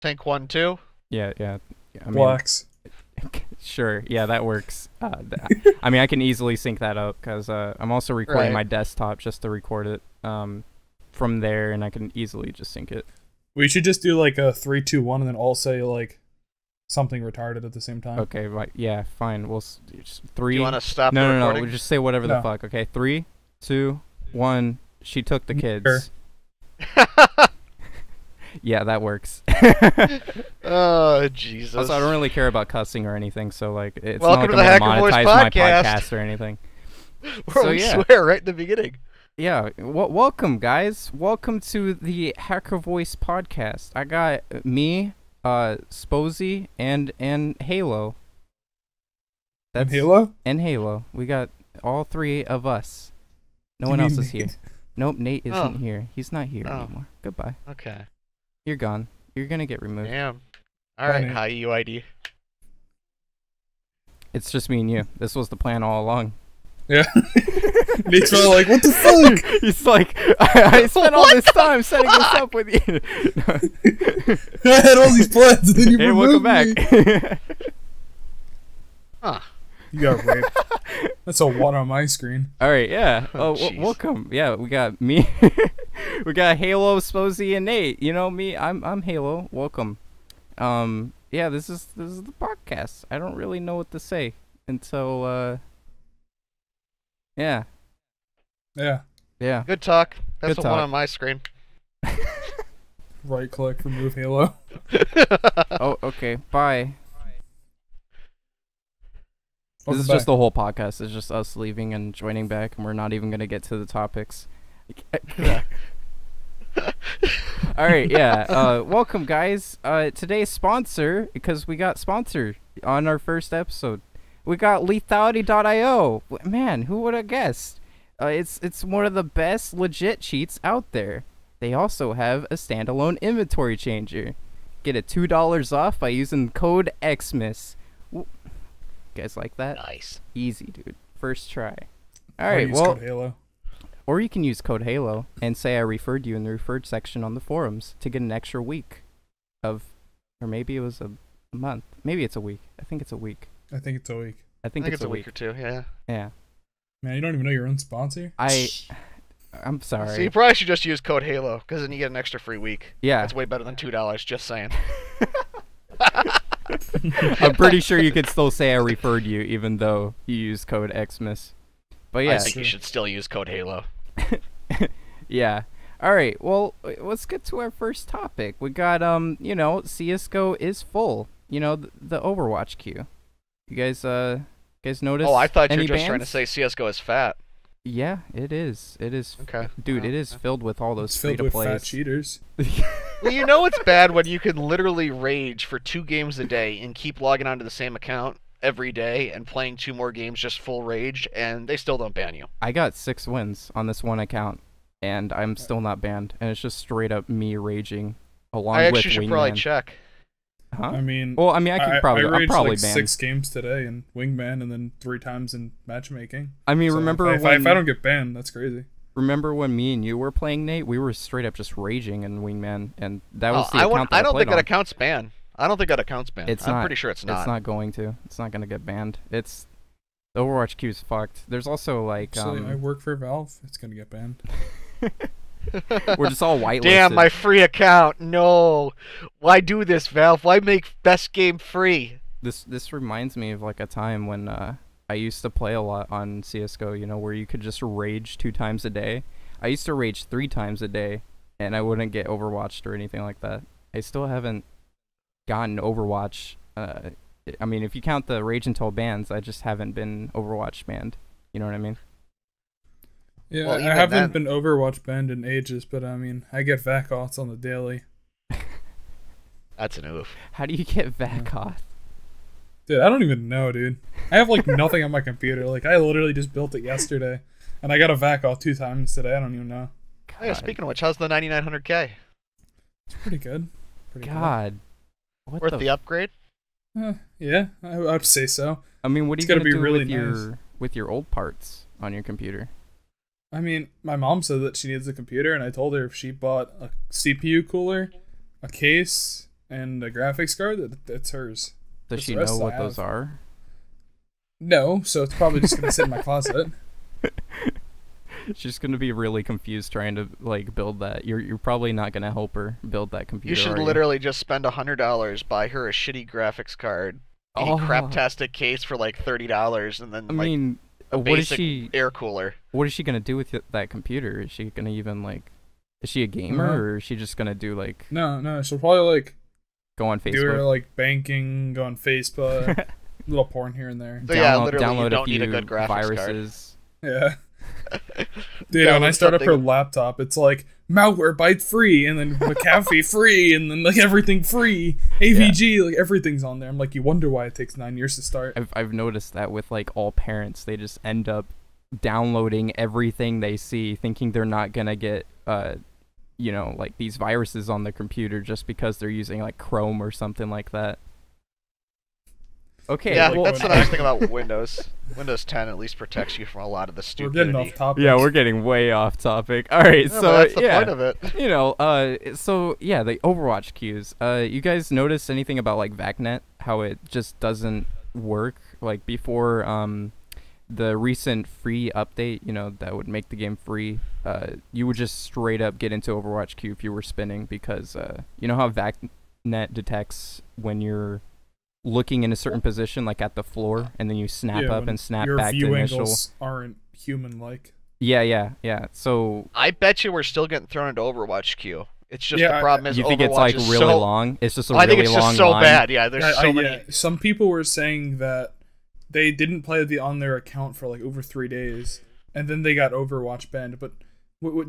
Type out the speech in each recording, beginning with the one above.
Think 1, 2. Yeah. I mean, Blocks. sure. Yeah, that works. I mean, I can easily sync that up because I'm also recording my desktop just to record it from there, and I can easily just sync it. We should just do like a 3, 2, 1, and then all say like something retarded at the same time. Okay, right. Yeah, fine. We'll just 3. Do you want to stop the No. recording? We'll just say whatever the fuck. Okay, 3, 2, 1. She took the kids. Sure. Yeah, that works. Oh, Jesus. Also, I don't really care about cussing or anything, so like it's Welcome not like I'm to the gonna Hacker Voice monetize my podcast. podcast or anything. Where we swear right in the beginning. Yeah, welcome guys. Welcome to the Hacker Voice podcast. I got me, Sposy, and Haaylo. And Haaylo? And Haaylo. We got all 3 of us. No one else is here. Nope, Nate isn't here. He's not here anymore. Goodbye. Okay. You're gone. You're gonna get removed. Damn. Alright, hi UID. It's just me and you. This was the plan all along. Yeah. Nate's probably like, what the fuck? He's like, I spent all this time setting this up with you. I had all these plans and then you Hey, removed welcome me. back. Huh. You got raped. That's a 1 on my screen. Alright, yeah. Oh, welcome. Yeah, we got me. We got Haaylo, Sposy, and Nate. You know me. I'm Haaylo. Welcome. Yeah, this is the podcast. I don't really know what to say until yeah. Good talk. That's Good the 1 talk. on my screen. Right click, remove Haaylo. Oh, okay. Bye. Welcome This is back. just the whole podcast. It's just us leaving and joining back, and we're not even gonna get to the topics. All right, yeah. Welcome, guys. Today's sponsor, because we got sponsored on our first episode. We got Lethality.io. Man, who would have guessed? It's one of the best legit cheats out there. They also have a standalone inventory changer. Get a $2 off by using code XMIS. You guys like that? Nice. Easy, dude. First try. All Or right, use well, code Haaylo. or you can use code Haaylo and say I referred you in the referred section on the forums to get an extra week of, or maybe it was a month. Maybe it's a week. I think it's a week. I think it's a week. I think it's a week or 2, yeah. Yeah. Man, you don't even know your own sponsor? I'm sorry. So you probably should just use code Haaylo, because then you get an extra free week. Yeah. That's way better than $2, just saying. I'm pretty sure you could still say I referred you even though you use code XMIS. But yeah. I think you should still use code Haaylo. Yeah. All right. Well, let's get to our first topic. We got you know, CS:GO is full. You know, the Overwatch queue. You guys notice? Oh, I thought you were any just trying to bans? say CS:GO is fat. Yeah, it is. It is. Okay. Dude, it is filled with all those It's free filled to with plays. fat cheaters. Well, you know it's bad when you can literally rage for 2 games a day and keep logging onto the same account every day and playing 2 more games just full rage, and they still don't ban you. I got 6 wins on this one account, and I'm still not banned. And it's just straight up me raging along I with actually should Wingman. probably check. Huh? I mean, Well, I mean, I could probably. I I'm raged probably like banned. 6 games today in Wingman and then 3 times in matchmaking. I mean, So remember if when? I don't get banned, that's crazy. Remember when me and you were playing, Nate? We were straight up just raging in Wingman, and that was the I account that don't played think that on. account's banned. I don't think that account's banned. It's I'm not. pretty sure it's not. It's not going to. It's not gonna get banned. It's the Overwatch queue's fucked. There's also like Actually, I work for Valve. It's gonna get banned. we're just all whitelisted. Damn, my free account. No. Why do this, Valve? Why make best game free? This reminds me of like a time when I used to play a lot on CS:GO. You know, where you could just rage 2 times a day. I used to rage 3 times a day, and I wouldn't get Overwatched or anything like that. I still haven't gotten Overwatch. I mean, if you count the rage until bans, I just haven't been Overwatch banned. You know what I mean? Yeah, Well, I even haven't then- been Overwatch banned in ages, but I mean, I get vac auths on the daily. That's an oof. How do you get vac auth? Dude, I don't even know, dude. I have like nothing on my computer. Like, I literally just built it yesterday, and I got a vac auth 2 times today. I don't even know. Oh, yeah, speaking of which, how's the 9900K? It's pretty good. Pretty God, what Worth the upgrade? good. Yeah, I would say so. I mean, what are It's you gotta gonna be do really with your old parts on your computer? I mean, my mom said that she needs a computer, and I told her if she bought a CPU cooler, a case, and a graphics card, that's hers. Does Just she the rest know I what those have. are? No, so it's probably just gonna sit in my closet. She's gonna be really confused trying to like build that. You're probably not gonna help her build that computer. You should are literally just spend $100, buy her a shitty graphics card, a Oh. craptastic case for like $30, and then I like mean, a what is basic she? air cooler. What is she gonna do with that computer? Is she gonna even like? Is she a gamer, Uh-huh. or is she just gonna do like No, she'll probably like go on do her Facebook? like banking, go on Facebook, little porn here and there. So yeah, literally, you don't a few need a good graphics card. viruses. Yeah. Dude, when I start up her something- laptop, it's like malware byte free, and then McAfee free, and then like everything free. AVG, like everything's on there. I'm like, you wonder why it takes 9 years to start. I've noticed that with like all parents, they just end up downloading everything they see, thinking they're not gonna get you know, like these viruses on the computer just because they're using like Chrome or something like that. Okay, Yeah, well, that's the nice thing about Windows. Windows 10 at least protects you from a lot of the We're stupidity. getting off topic. yeah, we're getting way off topic. All right, Yeah, so but that's the yeah, point of it. you know, so yeah, the Overwatch queues. You guys notice anything about like VACnet? How it just doesn't work? Like before, the recent free update, you know, that would make the game free. You would just straight up get into Overwatch queue if you were spinning because, you know how VACnet detects when you're looking in a certain position, like at the floor, and then you snap Yeah, up when and snap your back to view initial. angles aren't human-like. Yeah. So I bet you we're still getting thrown into Overwatch queue. It's just Yeah, the problem is you think Overwatch it's like is really so long? It's just a I really think it's long just so line. bad. Yeah, there's so many. Yeah, some people were saying that they didn't play on their account for like over 3 days, and then they got Overwatch banned. But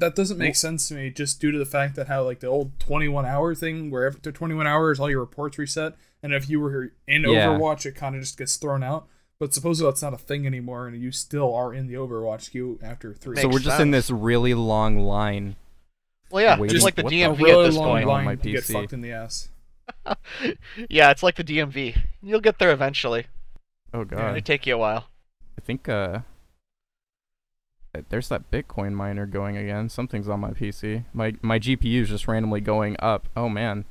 that doesn't make sense to me, just due to the fact that how like the old 21-hour thing, where after 21 hours all your reports reset, and if you were in Yeah. Overwatch, it kind of just gets thrown out. But supposedly that's not a thing anymore, and you still are in the Overwatch queue after 3 So Makes we're just in sense. this really long line. Well, yeah, Wait, it's like the what the- a DMV really at this long point. on my line to get PC. fucked in the ass. Yeah, it's like the DMV. You'll get there eventually. Oh It'll god. take you a while. I think there's that Bitcoin miner going again. Something's on my PC. My GPU is just randomly going up. Oh man.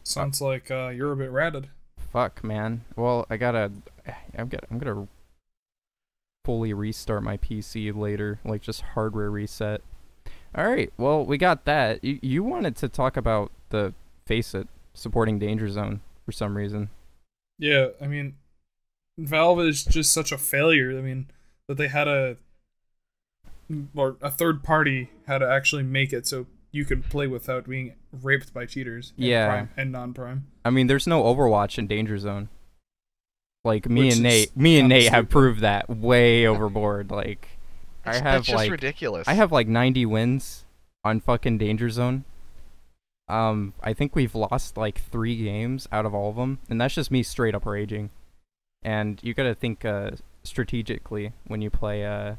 Sounds like you're a bit ratted. Fuck, man. Well, I'm gonna fully restart my PC later, like just hardware reset. All right. Well, we got that. You wanted to talk about the Faceit supporting Danger Zone for some reason. Yeah, I mean, Valve is just such a failure. I mean, that they had a third party had to actually make it so you could play without being raped by cheaters. in Yeah. Prime and non-Prime. I mean, there's no Overwatch in Danger Zone. Like me Which and is Nate kinda have stupid. proved that way overboard. Like That's have just like ridiculous. I have like 90 wins on fucking Danger Zone. I think we've lost like 3 games out of all of them, and that's just me straight up raging. And you gotta think strategically when you play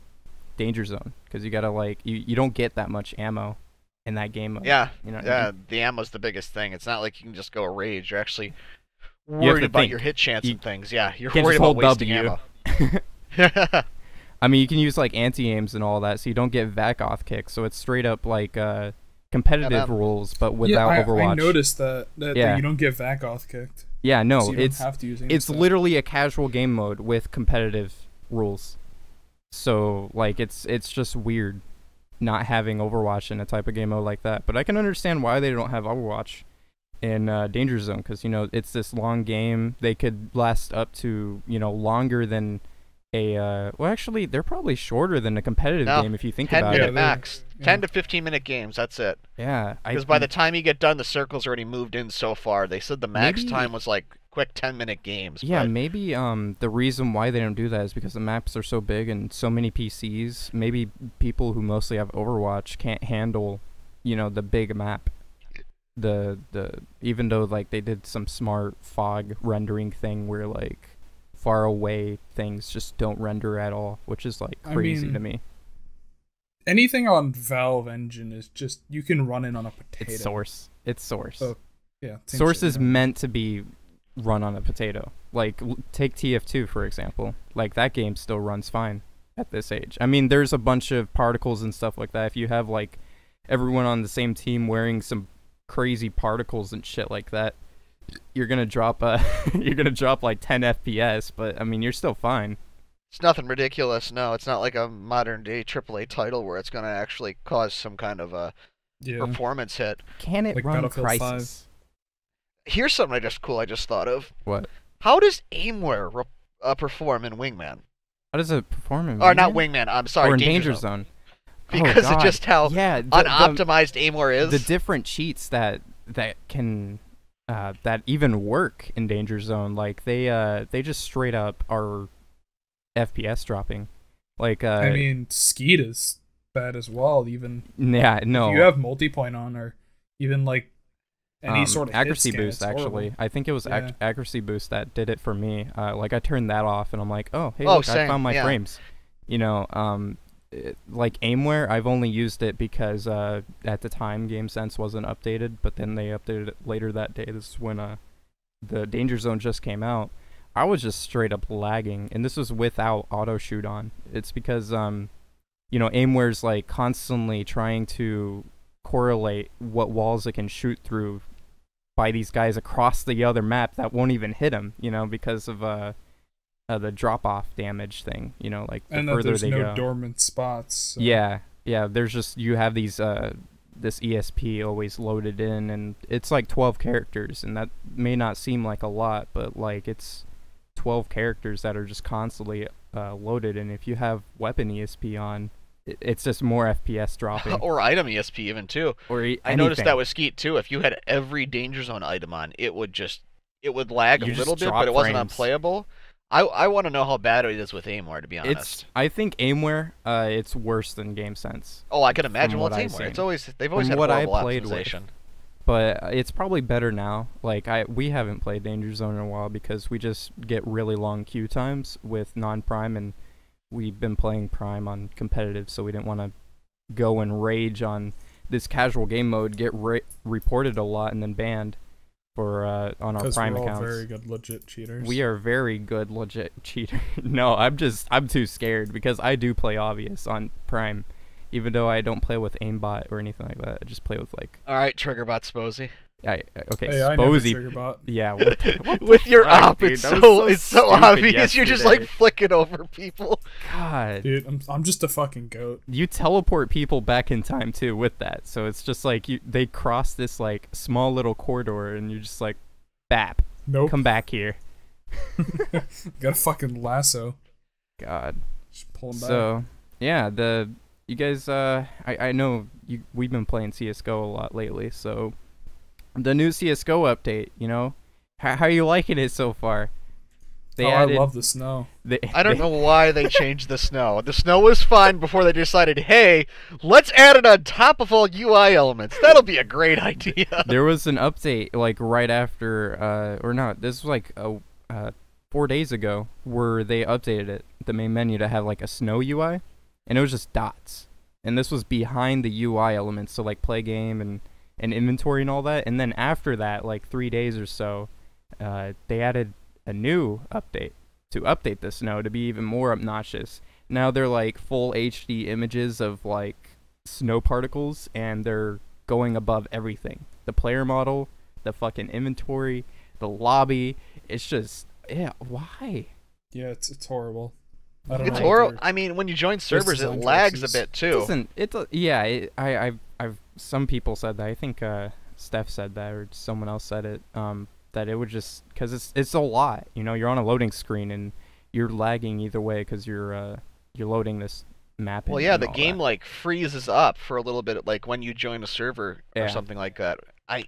Danger Zone, because you gotta like you don't get that much ammo in that game mode. Yeah, You know what I mean? the ammo's the biggest thing. It's not like you can just go rage. You're actually have worried to about think. your hit chance You and things. Yeah, you're can't worried just about hold wasting W. ammo. I mean, you can use like anti-aims and all that, so you don't get vac-off kicks. So it's straight up like competitive MM. rules, but without yeah, Overwatch. I noticed that Yeah. you don't get Vakoth kicked. Yeah, no, so you it's don't have to use it's aim literally a casual game mode with competitive rules. So like it's just weird not having Overwatch in a type of game mode like that. But I can understand why they don't have Overwatch in Danger Zone, because you know it's this long game. They could last up to longer than a well, actually they're probably shorter than a competitive No, game if you think 10 about Yeah, minute it. max. yeah. 10 to 15 minute games. That's it. Yeah, Because by the time you get done, the circle's already moved in so far. They said the max Maybe- time was like quick 10-minute games. yeah, but maybe the reason why they don't do that is because the maps are so big and so many PCs. Maybe people who mostly have Overwatch can't handle, the big map. The even though like they did some smart fog rendering thing where like far away things just don't render at all, which is like I crazy mean, to me. Anything on Valve Engine is just you can run it on a potato. It's Source. It's Source. Oh, yeah, same Source shit, is yeah. meant to be run on a potato. Like take TF2 for example. Like that game still runs fine at this age. I mean, there's a bunch of particles and stuff like that. If you have like everyone on the same team wearing some crazy particles and shit like that, you're gonna drop you're gonna drop like 10 FPS, but I mean you're still fine. It's nothing ridiculous. No, it's not like a modern day AAA title where it's gonna actually cause some kind of a performance hit. Can it Like run Battlefield Crysis? Here's something cool I just thought of. What? How does aimware perform in Wingman? How does it perform in Or not Wingman, I'm sorry, or in Danger Danger Zone. Zone? Because oh, of just how unoptimized aimware is. The different cheats that can that even work in Danger Zone, like they just straight up are FPS dropping. Like I mean, Skeet is bad as well. Even yeah, no. if you have multi-point on, or even like any sort of accuracy hit scan, boost. it's horrible. Actually, I think it was Yeah. accuracy boost that did it for me. Like I turned that off, and I'm like, oh hey, Oh, look, I same, found my yeah. frames. You know, like aimware, I've only used it because at the time Gamesense wasn't updated, but then they updated it later that day. This is when the Danger Zone just came out. I was just straight up lagging, and this was without auto shoot on. It's because you know, aimware's like constantly trying to correlate what walls it can shoot through by these guys across the other map that won't even hit them, you know, because of the drop-off damage thing, you know, like the And that further there's they no go. dormant spots. So. Yeah, there's just, you have these, this ESP always loaded in, and it's like 12 characters, and that may not seem like a lot, but like it's 12 characters that are just constantly loaded, and if you have weapon ESP on, it's just more FPS dropping. Or item ESP even too. Or I noticed that with Skeet too. If you had every Danger Zone item on, it would lag You a just little bit, drop but it wasn't frames. unplayable. I want to know how bad it is with aimware, to be honest. I think aimware, it's worse than Gamesense. Oh, I can imagine. From Well, what it's I've aimware. seen. They've always From had what I horrible played with. optimization. But it's probably better now. Like we haven't played Danger Zone in a while because we just get really long queue times with non-prime, and we've been playing prime on competitive, so we didn't want to go and rage on this casual game mode, get reported a lot and then banned for on our prime we're all accounts. very good legit cheaters. We are very good legit cheaters. No, I'm too scared because I do play obvious on prime. Even though I don't play with aimbot or anything like that, I just play with like. All right, Triggerbot Spozy. Okay, Hey, I never Spozy. trigger bot. Yeah, what With your fuck, op, dude? it's That was so stupid obvious. You're just like yesterday. flicking over people. God, Dude, I'm just a fucking goat. you teleport people back in time too with that. So it's just like they cross this like small little corridor, and you're just like, bap, Nope. come back here. Got a fucking lasso. God. Just pull him back. So yeah, you guys, I know we've been playing CS:GO a lot lately, so the new CS:GO update, you know, how are you liking it so far? I love the snow. I don't know why they changed the snow. The snow was fine before they decided, hey, let's add it on top of all UI elements. That'll be a great idea. There was an update like right after, or not, this was like 4 days ago, where they updated it, the main menu, to have like a snow UI, and it was just dots. And this was behind the UI elements, so like play game and inventory and all that. And then after that, like 3 days or so, they added a new update to update the snow to be even more obnoxious. Now they're like full HD images of like snow particles, and they're going above everything. The player model, the fucking inventory, the lobby. It's just, yeah, why? Yeah, it's horrible. I don't It's know. horrible. I mean, when you join servers, it design lags a choices. bit too. Doesn't it? Yeah, I've some people said that. I think Steph said that, or someone else said it. That it would just, because it's a lot. You know, you're on a loading screen and you're lagging either way because you're loading this map. Well, yeah, the game like freezes up for a little bit, like when you join a server or something like that. I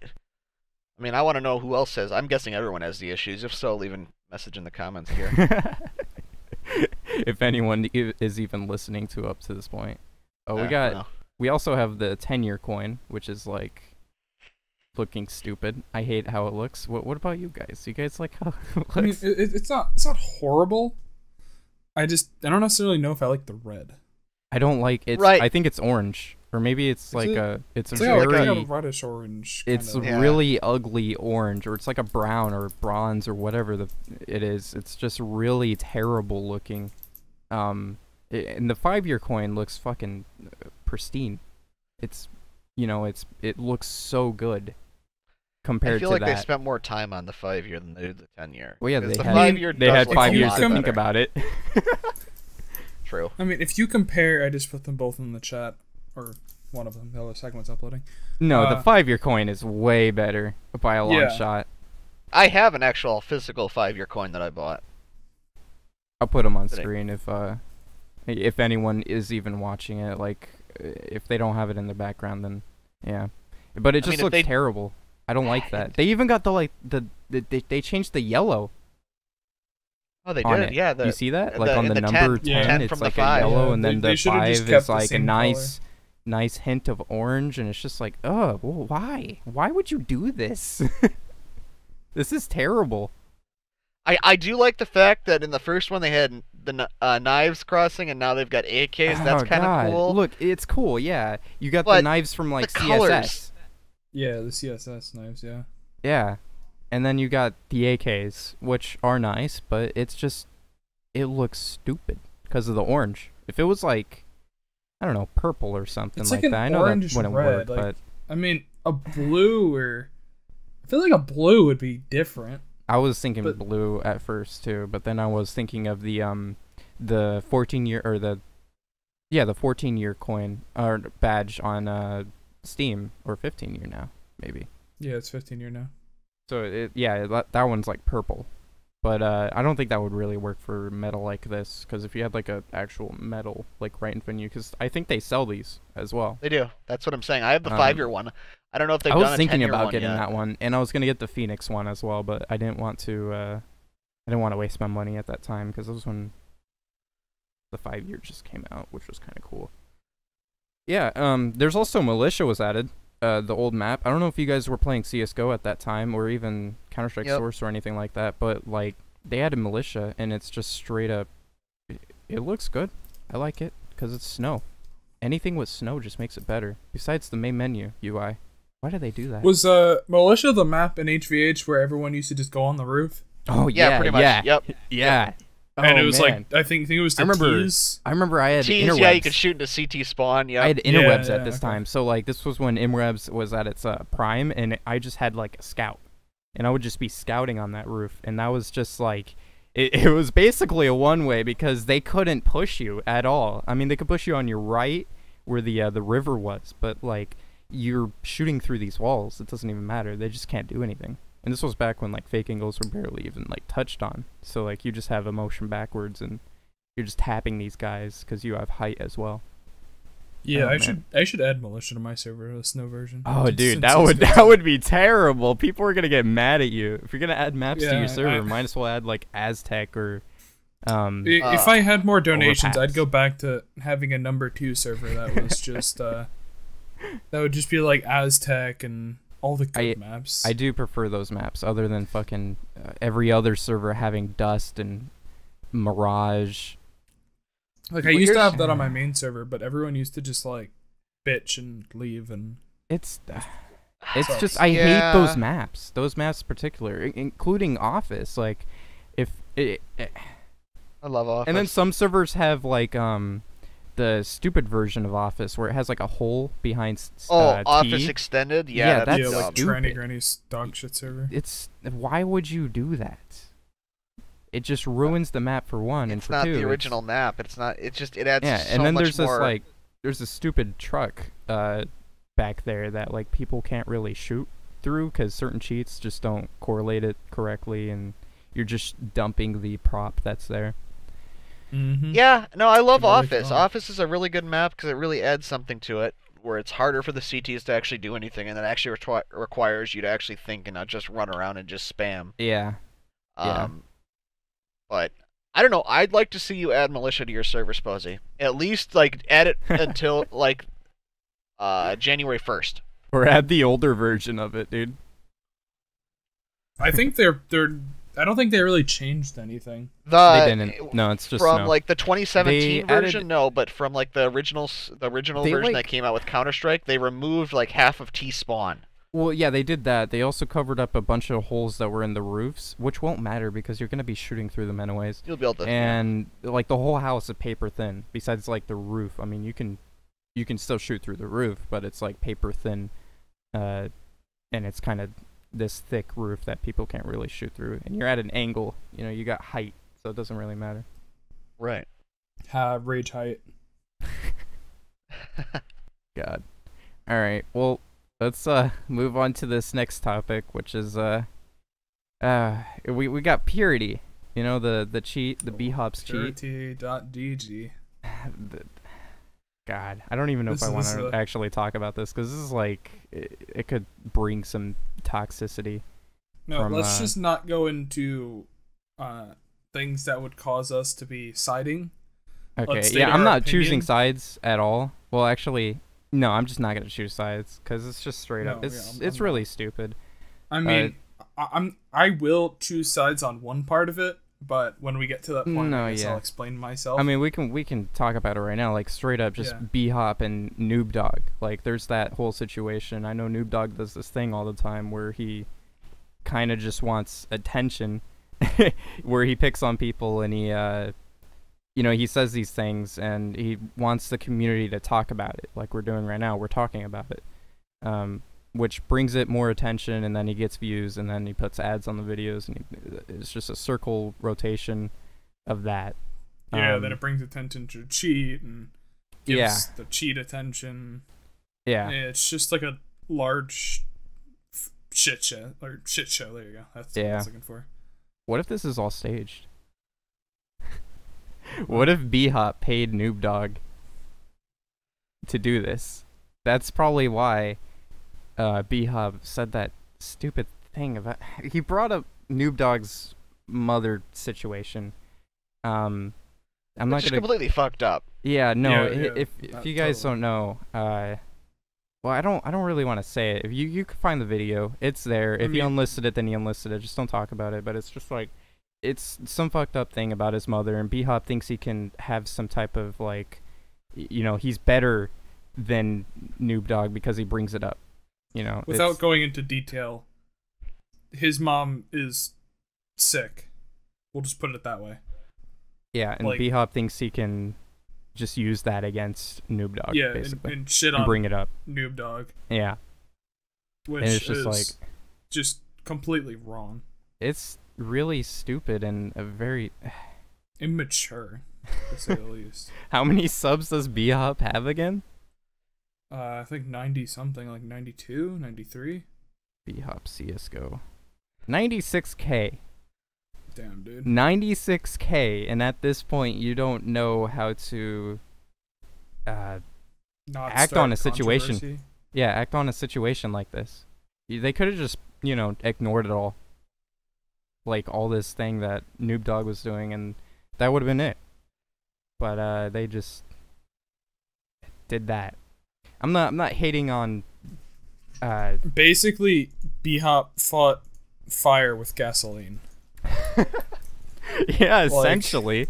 mean, I want to know who else says. I'm guessing everyone has the issues. If so, leave a message in the comments here. If anyone is even listening to up to this point. Oh, No. we also have the 10-year coin, which is like looking stupid. I hate how it looks. What about you guys? You guys like how it I mean, looks? it's not horrible. I don't necessarily know if I like the red. I don't like it. Right. I think it's orange, or maybe it's like it's It's very like a reddish orange. it's kind of. Yeah. really ugly orange, or it's like a brown or bronze or whatever it is. It's just really terrible looking. And the 5-year coin looks fucking pristine. It's, you know, it looks so good. compared I feel to like that. they spent more time on the 5-year than they did the 10-year. Well, yeah, Because they the had 5-year they does had look 5 a years lot to think better. about it. True. I mean, if you compare, I just put them both in the chat, or one of them. The other second one's uploading. No, the 5-year coin is way better by a long Yeah. shot. I have an actual physical 5-year coin that I bought. I'll put them on Did I- screen if anyone is even watching it. Like, if they don't have it in the background, then yeah. But it I just mean, if looks they- terrible. I don't like that. They even got they changed the yellow Oh, they on did. it. Yeah. You see that? Like on in the the number 10, 10, 10 it's from the like a 5. yellow, Yeah, and they- then they the should've 5 just is kept the like a same nice hint of orange, and it's just like, oh, well, why? Why would you do this? This is terrible. I do like the fact that in the first one they had the knives crossing, and now they've got AKs. That's Oh, kind God. of cool. Look, it's cool, yeah. You got the But knives from like the CSS. colors. Yeah, the CSS knives. Yeah. Yeah. And then you got the AKs, which are nice, but it's just, it looks stupid because of the orange. If it was like, I don't know, purple or something It's like like an that, I know that orange wouldn't red, work, like- but I mean, a blue or I feel like a blue would be different. I was thinking but- blue at first too, but then I was thinking of the 14-year or the 14-year coin or badge on Steam, or 15-year now, maybe. Yeah, it's 15 year now. So that one's like purple, but I don't think that would really work for metal like this, because if you had like a actual metal like right in front of you, because I think they sell these as well. They do. That's what I'm saying. I have the 5-year one. I don't know if they've I done was a thinking 10-year about one getting yet. that one, and I was gonna get the Phoenix one as well, but I didn't want to waste my money at that time, because that was when the 5-year just came out, which was kind of cool. Yeah, there's also Militia was added, the old map. I don't know if you guys were playing CS:GO at that time, or even Counter-Strike Yep. Source or anything like that, but like they added Militia, and it's just straight up. It looks good. I like it because it's snow. Anything with snow just makes it better. Besides the main menu UI, why did they do that? Was Militia the map in HVH where everyone used to just go on the roof? Oh Yeah, pretty much. Yeah, Yep. yeah. And Oh, it was man. like I think it was the I remember- T's. I remember I had Tees, interwebs. yeah, you could shoot into CT spawn. Yeah. I had Yeah, interwebs yeah, at this okay. time, so like this was when interwebs was at its prime, and I just had like a scout, and I would just be scouting on that roof, and that was just like it was basically a one-way, because they couldn't push you at all. I mean, they could push you on your right where the river was, but like you're shooting through these walls, it doesn't even matter. They just can't do anything. And this was back when like fake angles were barely even like touched on, so like you just have a motion backwards and you're just tapping these guys because you have height as well. Yeah, Oh, I man. should add Militia to my server, the snow version. Oh, Since dude, it's that would be terrible. People are gonna get mad at you if you're gonna add maps to Yeah, your server. Might as well add like ASUSTeK or If I had more donations, Overpass. I'd go back to having a number 2 server that was just that would just be like ASUSTeK and all the good maps. I do prefer those maps, other than fucking every other server having Dust and Mirage. Like I used to have that on my main server, but everyone used to just like bitch and leave, and It's Sucks. just I Yeah. hate those maps. Those maps in particular, including Office. Like if it, I love Office. and then some servers have like the stupid version of Office where it has like a hole behind Office T. Extended. Yeah, Yeah, that's yeah, dumb. like stupid. Tranny Granny's dog shit server. It's why would you do that? It just ruins the map for one, and It's for not two, the it's- original map. It's not. It just it adds Yeah, so and then much there's this more. like there's a stupid truck back there that like people can't really shoot through because certain cheats just don't correlate it correctly, and you're just dumping the prop that's there. Mm-hmm. Yeah, no, I love Really Office. fun. Office is a really good map because it really adds something to it, where it's harder for the CTs to actually do anything, and it actually requires you to actually think and not just run around and just spam. Yeah. Yeah. But I don't know. I'd like to see you add Militia to your server, Sposy. At least like add it until like January 1st. Or add the older version of it, dude. I think I don't think they really changed anything. They didn't. No, it's just from snow. like the 2017 They version. added- No, but from like the original They, version that like- came out with Counter-Strike, they removed like half of T-spawn. Well, yeah, they did that. They also covered up a bunch of holes that were in the roofs, which won't matter because you're gonna be shooting through them anyways. You'll be able to. And like the whole house is paper thin. Besides like the roof, I mean, you can still shoot through the roof, but it's like paper thin, and it's kind of this thick roof that people can't really shoot through, and you're at an angle. You know, you got height, so it doesn't really matter. Right. Rage height. God. All right. Well, let's move on to this next topic, which is we got Purity. You know, the cheat, the B-Hops cheat. Purity.dg. God, I don't even know if I want to actually talk about this, because this is like it could bring some toxicity. No, let's just not go into things that would cause us to be siding. Okay, yeah, I'm not choosing sides at all. Well, actually, no, I'm just not gonna choose sides, because it's just straight up. It's really stupid. I mean, I will choose sides on one part of it, but when we get to that point, I'll explain myself. I mean, we can talk about it right now, like straight up, just B-Hop and Noob Dog. Like, there's that whole situation. I know Noob Dog does this thing all the time where he kind of just wants attention, where he picks on people and he, you know, he says these things and he wants the community to talk about it, like we're doing right now. We're talking about it. Which brings it more attention, and then he gets views, and then he puts ads on the videos, and it's just a circle rotation of that. Yeah, then it brings attention to cheat, and gives the cheat attention. Yeah. It's just like a large shit show. There you go. That's what I was looking for. What if this is all staged? What if B-Hop paid Noob Dog to do this? That's probably why B-Hop said that stupid thing about. He brought up Noob Dog's mother situation. I'm not gonna completely fucked up. Yeah, no. If you guys don't know, well, I don't really want to say it. If you can find the video, it's there. If you unlisted it, then you unlisted it. Just don't talk about it. But it's just like, it's some fucked up thing about his mother, and B-Hop thinks he can have some type of like, you know, he's better than Noob Dog because he brings it up. You know, without going into detail, his mom is sick. We'll just put it that way. Yeah, and like, B-Hop thinks he can just use that against Noob Dog. Yeah, basically, and shit and on bring it up. Noob Dog. Yeah, which and it's just is like just completely wrong. It's really stupid and a very immature, to say the least. How many subs does B-Hop have again? I think 90 something, like 92, 93. B-Hop CSGO. 96K. Damn, dude. 96K, and at this point, you don't know how to act on a situation. Yeah, act on a situation like this. They could have just, you know, ignored it all. Like, all this thing that Noob Dog was doing, and that would have been it. But, they just did that. I'm not hating on. Basically, B-Hop fought fire with gasoline. Yeah, essentially.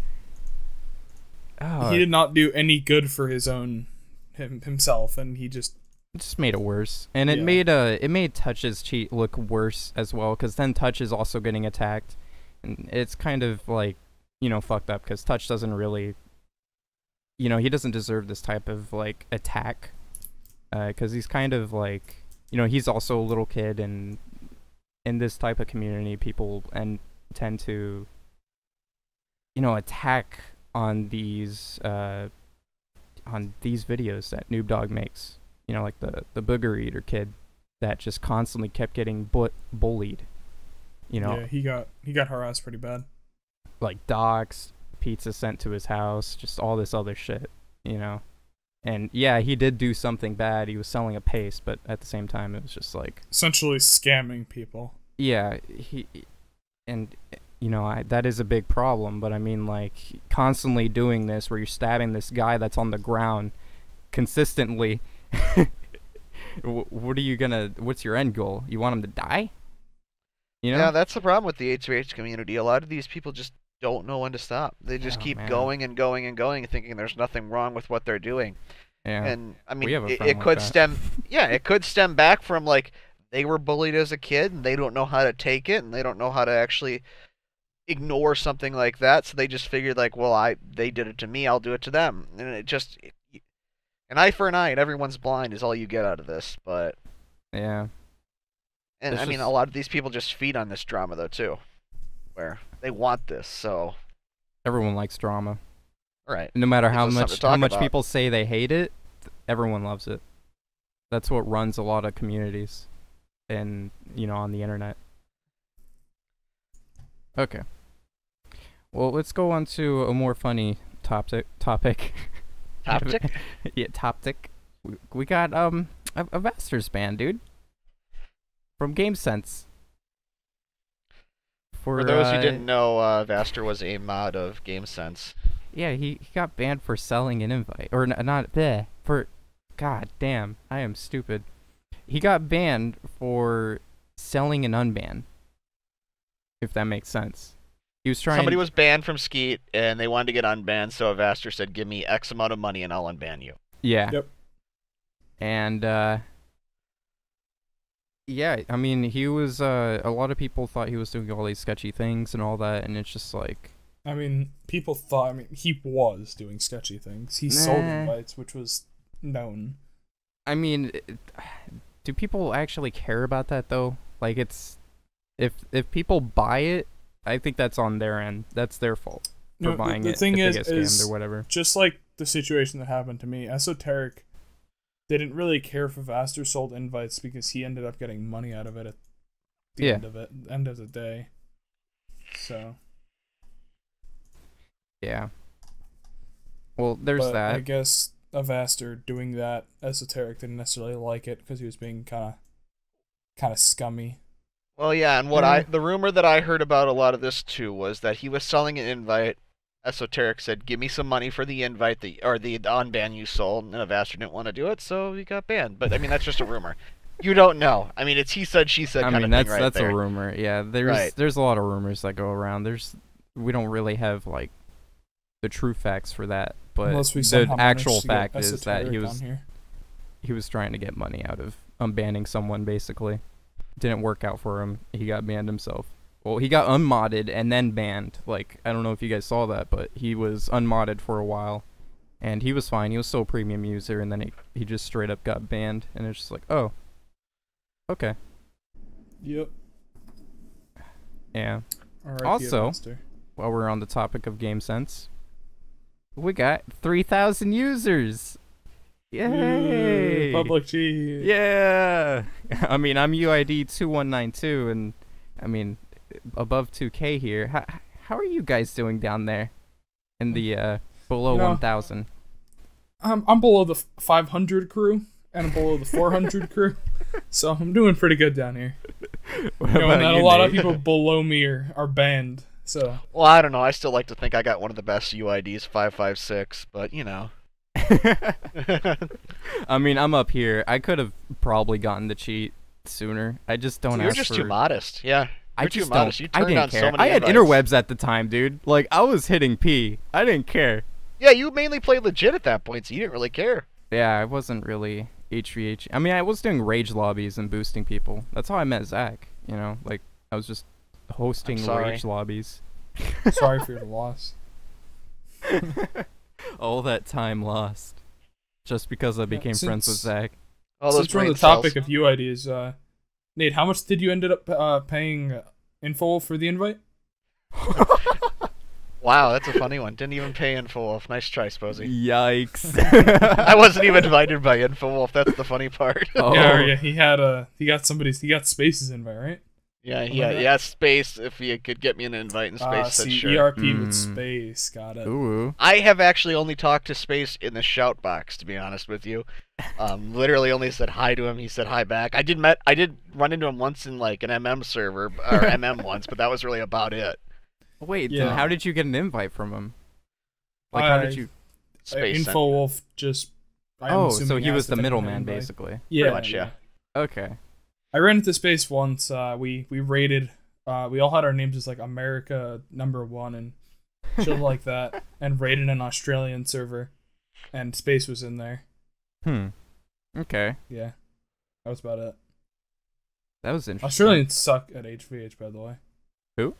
He did not do any good for himself, and he just made it worse. And it made Touch's cheat look worse as well, because then Touch is also getting attacked, and it's kind of like, you know, fucked up, because Touch doesn't really, you know, he doesn't deserve this type of like attack. Because he's kind of like, you know, he's also a little kid, and in this type of community, people tend to, you know, attack on these videos that Noob Dog makes. You know, like the booger eater kid that just constantly kept getting bullied. You know, yeah, he got harassed pretty bad. Like doxed, pizza sent to his house, just all this other shit. You know. And yeah, he did do something bad. He was selling a paste, but at the same time, it was just like essentially scamming people. Yeah, and you know, that is a big problem. But I mean, like, constantly doing this, where you're stabbing this guy that's on the ground consistently. What's your end goal? You want him to die? You know? Yeah, that's the problem with the H2H community. A lot of these people just don't know when to stop. They just keep going and going and going, thinking there's nothing wrong with what they're doing. Yeah. And I mean, it could stem. Yeah, it could stem back from like they were bullied as a kid and they don't know how to take it, and they don't know how to actually ignore something like that. So they just figured like, well, they did it to me, I'll do it to them, and an eye for an eye and everyone's blind is all you get out of this. But yeah. And I mean, a lot of these people just feed on this drama though too, where they want this. So everyone likes drama. Right. No matter how much people say they hate it, everyone loves it. That's what runs a lot of communities, and on the internet. Okay. Well, let's go on to a more funny topic. Topic? Yeah, topic. We got Avaster's band, dude. From Gamesense. For those who didn't know, Avaster was a mod of Gamesense. Yeah, he got banned for selling an invite. Or not, bleh, for... God damn, I am stupid. He got banned for selling an unban. If that makes sense. He was trying... Somebody was banned from Skeet, and they wanted to get unbanned, so Avaster said, give me X amount of money and I'll unban you. Yeah. Yep. And, yeah, I mean, he was, a lot of people thought he was doing all these sketchy things and all that, and it's just like... I mean, people thought, he was doing sketchy things. He sold invites, which was known. I mean, do people actually care about that, though? Like, it's... If people buy it, I think that's on their end. That's their fault for buying it. The thing is, scammed or whatever. Just like the situation that happened to me, EsoTeric didn't really care if Avaster sold invites because he ended up getting money out of it at the end of the day. So... Yeah. Well, there's that. I guess Avaster doing that, EsoTeric didn't necessarily like it because he was being kind of scummy. Well, yeah, and the rumor that I heard about a lot of this too was that he was selling an invite. EsoTeric said, "Give me some money for the invite, the unban you sold," and Avaster didn't want to do it, so he got banned. But I mean, that's just a rumor. You don't know. I mean, it's he said, she said kind of thing right there. That's a rumor. Yeah, there's a lot of rumors that go around. We don't really have like the true facts for that, but the actual fact is that he was trying to get money out of unbanning someone. Basically, didn't work out for him. He got banned himself. Well, he got unmodded and then banned. Like, I don't know if you guys saw that, but he was unmodded for a while, and he was fine. He was still a premium user, and then he just straight up got banned, and it's just like, oh, okay. Yep. Yeah. Also, while we're on the topic of Gamesense, we got 3,000 users. Yay! Public G. Yeah. I mean, I'm UID 2192, and I mean, above 2K here. How are you guys doing down there in the below 1,000? I'm below the 500 crew, and I'm below the 400 crew, so I'm doing pretty good down here. And a lot of people below me are banned. So. Well, I don't know. I still like to think I got one of the best UIDs, 556, but you know. I mean, I'm up here. I could have probably gotten the cheat sooner. I just don't. You're just too modest. Yeah. I just too modest. You turned didn't on care. So many I had invites. interwebs at the time, dude. Like, I was hitting P. I didn't care. Yeah, you mainly played legit at that point, so you didn't really care. Yeah, I wasn't really HVH. I mean, I was doing rage lobbies and boosting people. That's how I met Zach. You know, like I was just hosting rage lobbies. Sorry for your loss. All that time lost, just because I became friends with Zach. Since we're on the topic of UIDs, Nate, how much did you end up paying Info for the invite? Wow, that's a funny one. Didn't even pay InfoWolf. Nice try, Sposy. Yikes! I wasn't even invited by InfoWolf. That's the funny part. Oh. Yeah, he got Space's invite, right? Yeah, he had Space. If he could get me an invite in Space, said sure. ERP with Space, got it. Ooh. I have actually only talked to Space in the shout box, to be honest with you. Literally only said hi to him. He said hi back. I did run into him once in like an MM server or MM once, but that was really about it. Wait, then how did you get an invite from him? Like, how did you? Space InfoWolf just. So he was the middleman, basically. Yeah, pretty much, yeah. Okay. I ran into Space once. We raided. We all had our names as like America #1 and shit like that, and raided an Australian server, and Space was in there. Okay. Yeah, that was about it. That was interesting. Australians suck at HVH, by the way. Who?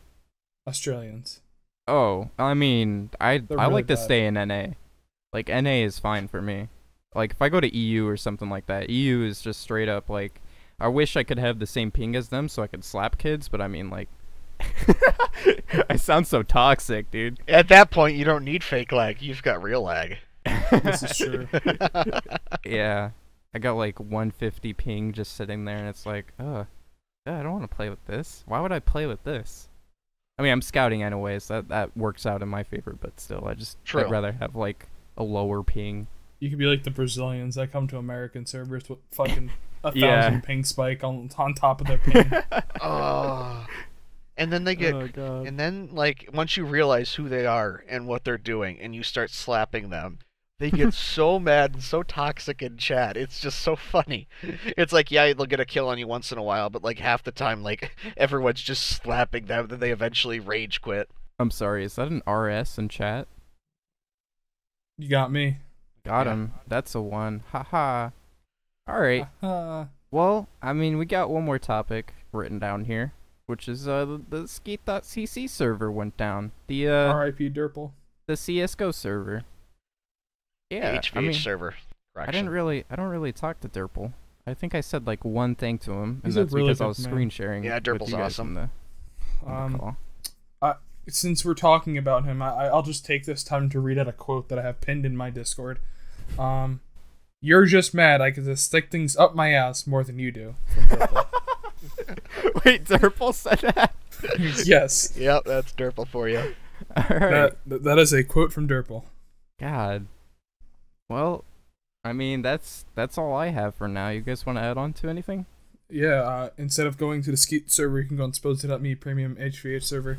Australians. Oh, I mean, I really like to bad. stay in NA. Like, NA is fine for me. Like, if I go to EU or something like that, EU is just straight up, like, I wish I could have the same ping as them so I could slap kids, but I mean, like, I sound so toxic, dude. At that point, you don't need fake lag. You've got real lag. This is true. Yeah. I got like 150 ping just sitting there, and it's like, I don't want to play with this. Why would I play with this? I mean, I'm scouting anyways. That works out in my favor, but still, I'd rather have like a lower ping. You could be like the Brazilians that come to American servers with fucking 1,000 ping spike on top of their ping. Oh. And then they get, and then like once you realize who they are and what they're doing, and you start slapping them, they get so mad and so toxic in chat. It's just so funny. It's like, yeah, they'll get a kill on you once in a while, but like half the time, like everyone's just slapping them, then they eventually rage quit. I'm sorry, is that an RS in chat? You got me. Got him. That's a 1. Haha. Alright. Well, I mean, we got one more topic written down here, which is the Skeet.cc server went down. The R.I.P. Derple. The CS:GO server. Yeah, HVH server. I don't really talk to Derple. I think I said like one thing to him, and He's a that's really because I good was man. screen sharing. Yeah, with Derple's you guys awesome. in the call. Since we're talking about him, I'll just take this time to read out a quote that I have pinned in my Discord. You're just mad I get to stick things up my ass more than you do. From Derple. Wait, Derple said that? Yes. Yep, that's Derple for you. Alright. That is a quote from Derple. God. Well, I mean, that's all I have for now. You guys want to add on to anything? Yeah, instead of going to the Skeet server, you can go on Spose.me premium HVH server.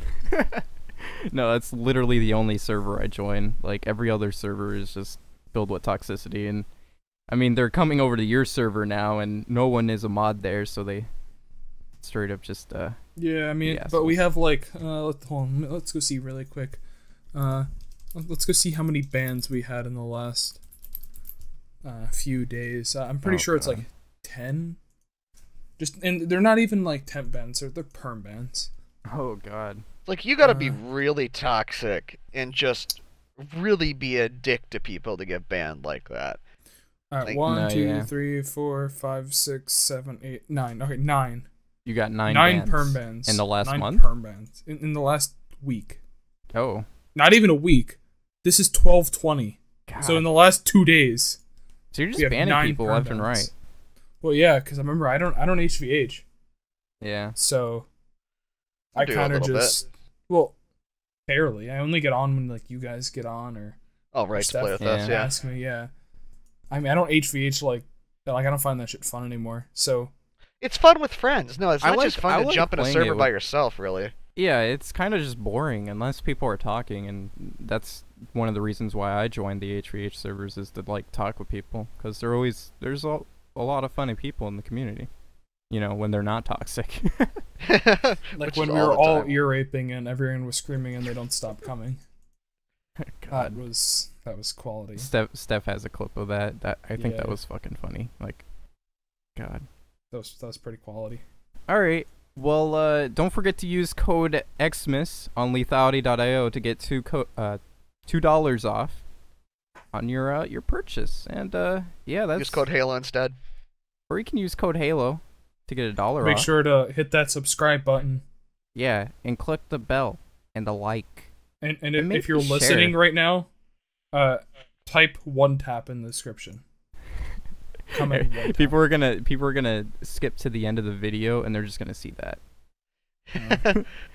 No, that's literally the only server I join. Like, every other server is just filled with toxicity, and I mean, they're coming over to your server now, and no one is a mod there, so they straight up just Yeah, I mean, but we have like let's go see really quick. Let's go see how many bans we had in the last few days. I'm pretty sure it's like 10. And they're not even like temp bans; they're perm bans. Oh God! Like, you gotta be really toxic and just really be a dick to people to get banned like that. Alright, Like, 1, 2, 3, 4, 5, 6, 7, 8, 9. Okay, 9. You got 9 bans perm bans in the last 9 month. Perm bans in the last week. Oh, not even a week. This is 12/20. So in the last 2 days. So you're just banning people left and right. Well, yeah, because I remember I don't HVH. Yeah. So I kind of just barely. I only get on when like you guys get on or right, to play with us. Yeah. Ask me. Yeah. I mean, I don't HVH like I don't find that shit fun anymore. So it's fun with friends. No, it's not just fun to like jump in a server by yourself, really. Yeah, it's kind of just boring unless people are talking, and that's one of the reasons why I joined the HVH servers is to like talk with people, because there's a lot of funny people in the community. You know, when they're not toxic. Like when we were all ear raping and everyone was screaming and they don't stop coming. God. That was quality. Steph has a clip of that. I think that was fucking funny. Like, God. That was pretty quality. All right. Well, don't forget to use code XMIS on lethality.io to get $2 off on your purchase. And yeah, that's use code Haaylo instead. Or you can use code Haaylo to get $1 off. Make sure to hit that subscribe button. Yeah, and click the bell and the like. And if you're listening right now, type 1tap in the description. People are gonna skip to the end of the video and they're just gonna see that.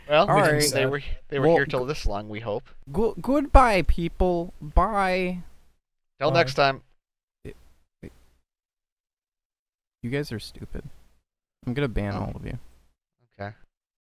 Well, all right. They were here till this long, we hope. Goodbye, people. Bye. Till next time. You guys are stupid. I'm gonna ban all of you.